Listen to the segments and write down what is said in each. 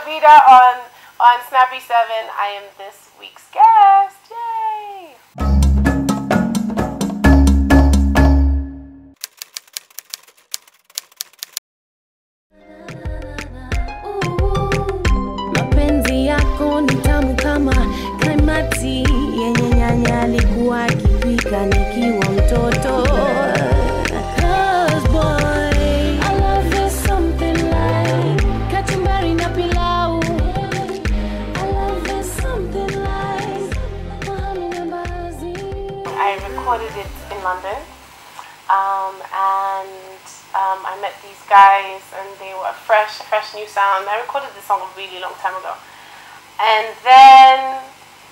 Habida on Snappy 7. I am this week's guest. Yay! Mapenzi yako ni tamu kama kaimati yenye nyanya alikuwa akipika nikiwa mtoto. I recorded it in London, I met these guys, and they were a fresh new sound. I recorded this song a really long time ago, and then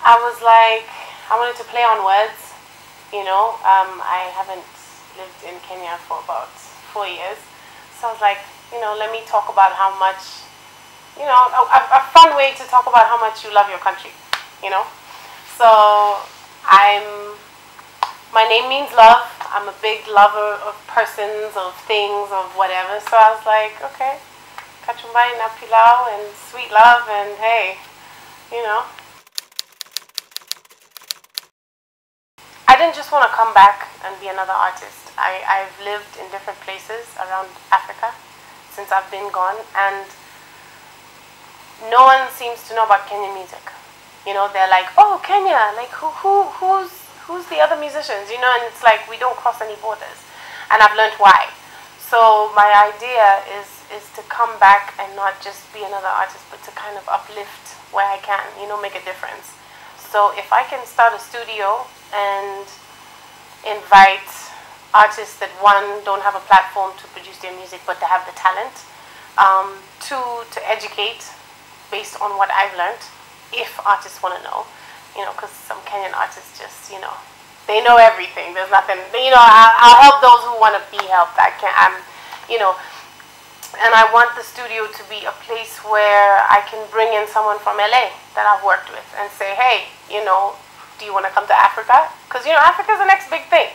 I was like, I wanted to play on words, you know. I haven't lived in Kenya for about 4 years, so I was like, you know, let me talk about how much, you know, a fun way to talk about how much you love your country, you know. So my name means love. I'm a big lover of persons, of things, of whatever. So I was like, okay, kachumbari na pilau and sweet love, and hey, you know. I didn't just want to come back and be another artist. I've lived in different places around Africa since I've been gone, and no one seems to know about Kenyan music. You know, they're like, oh, Kenya, like who's the other musicians, you know, and it's like we don't cross any borders, and I've learned why. So my idea is to come back and not just be another artist, but to kind of uplift where I can, you know, make a difference. So if I can start a studio and invite artists that, one, don't have a platform to produce their music, but to have the talent, two, to educate based on what I've learned, if artists want to know. You know, because some Kenyan artists just, you know, they know everything. There's nothing, you know, I'll help those who want to be helped. You know, and I want the studio to be a place where I can bring in someone from LA that I've worked with and say, hey, you know, do you want to come to Africa? Because, you know, Africa's the next big thing.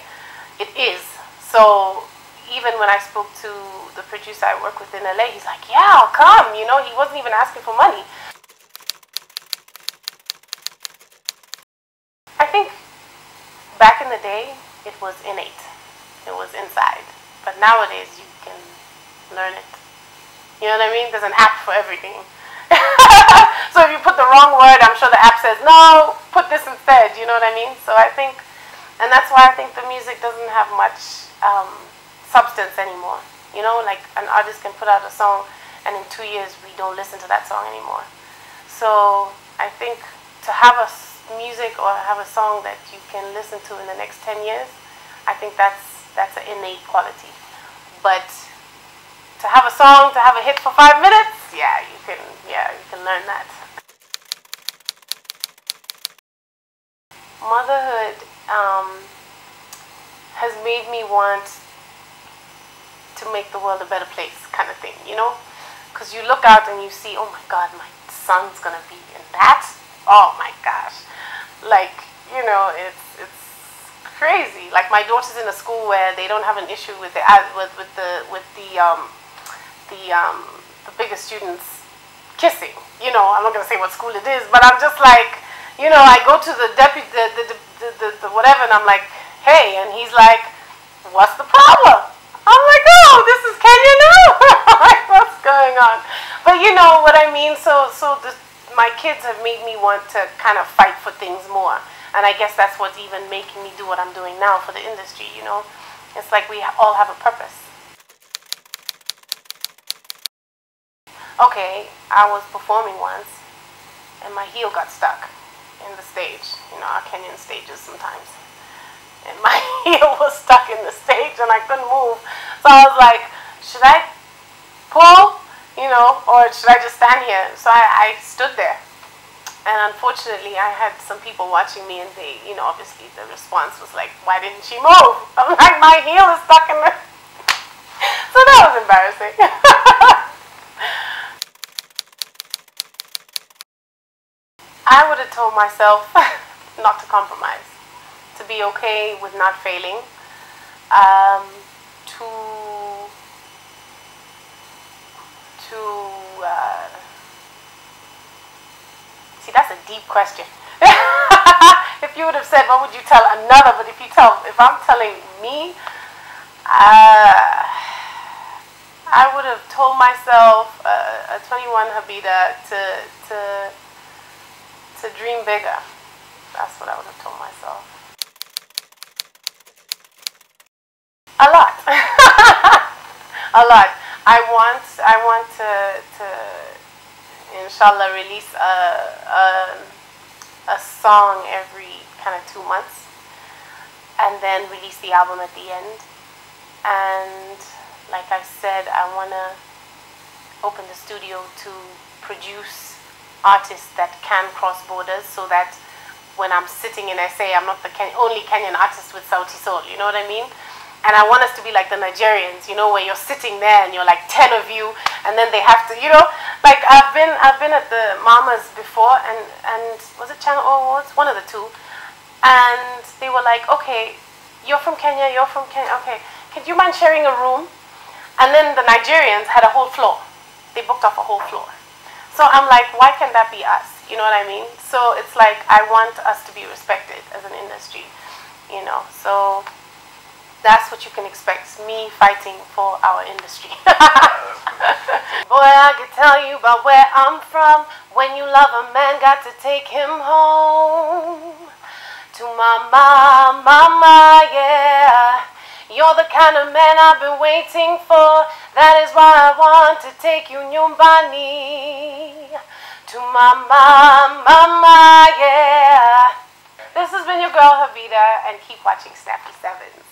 It is. So even when I spoke to the producer I work with in LA, he's like, yeah, I'll come. You know, he wasn't even asking for money. I think back in the day, it was innate. It was inside. But nowadays, you can learn it. You know what I mean? There's an app for everything. So if you put the wrong word, I'm sure the app says, no, put this instead. You know what I mean? So I think, and that's why I think the music doesn't have much substance anymore. You know, like an artist can put out a song, and in 2 years, we don't listen to that song anymore. So I think to have music or have a song that you can listen to in the next 10 years, I think that's an innate quality. But to have a song, to have a hit for 5 minutes, you can learn that. Motherhood has made me want to make the world a better place, kind of thing, you know? Because you look out and you see, oh my God, my son's gonna be in that. Oh my gosh. Like, you know, it's crazy. Like, my daughter's in a school where they don't have an issue with the bigger students kissing. You know, I'm not gonna say what school it is, but I'm just like, you know, I go to the the whatever, and I'm like, hey, and he's like, what's the problem? I'm like, oh, this is Kenya now. Like, what's going on? But you know what I mean. My kids have made me want to kind of fight for things more. And I guess that's what's even making me do what I'm doing now for the industry, you know. It's like we all have a purpose. Okay, I was performing once, and my heel got stuck in the stage. You know, our Kenyan stages sometimes. And my heel was stuck in the stage, and I couldn't move. So I was like, should I pull? You know, or should I just stand here? So I stood there. And unfortunately, I had some people watching me, and they, you know, obviously the response was like, why didn't she move? I'm like, my heel is stuck in the... So that was embarrassing. I would have told myself not to compromise, to be okay with not failing, to See, that's a deep question. If you would have said, what would you tell another? But if I'm telling me, I would have told myself, a 21 Habida, to dream bigger. That's what I would have told myself. A lot. A lot. I want to inshallah release a song every kind of 2 months, and then release the album at the end. And like I said, I want to open the studio to produce artists that can cross borders, so that when I'm sitting in SA, I'm not the only Kenyan artist with Sauti Sol, you know what I mean? And I want us to be like the Nigerians, you know, where you're sitting there and you're like 10 of you, and then they have to, you know, like I've been at the Mamas before, and was it Channel O? It's one of the two, and they were like, okay, you're from Kenya, okay, could you mind sharing a room? And then the Nigerians had a whole floor. They booked off a whole floor. So I'm like, why can't that be us? You know what I mean? So it's like, I want us to be respected as an industry, you know, so that's what you can expect, me fighting for our industry. Boy, I could tell you about where I'm from. When you love a man, got to take him home to mama, mama, yeah. You're the kind of man I've been waiting for. That is why I want to take you nyumbani to mama, mama, yeah. This has been your girl Habida, and keep watching Snappy 7s.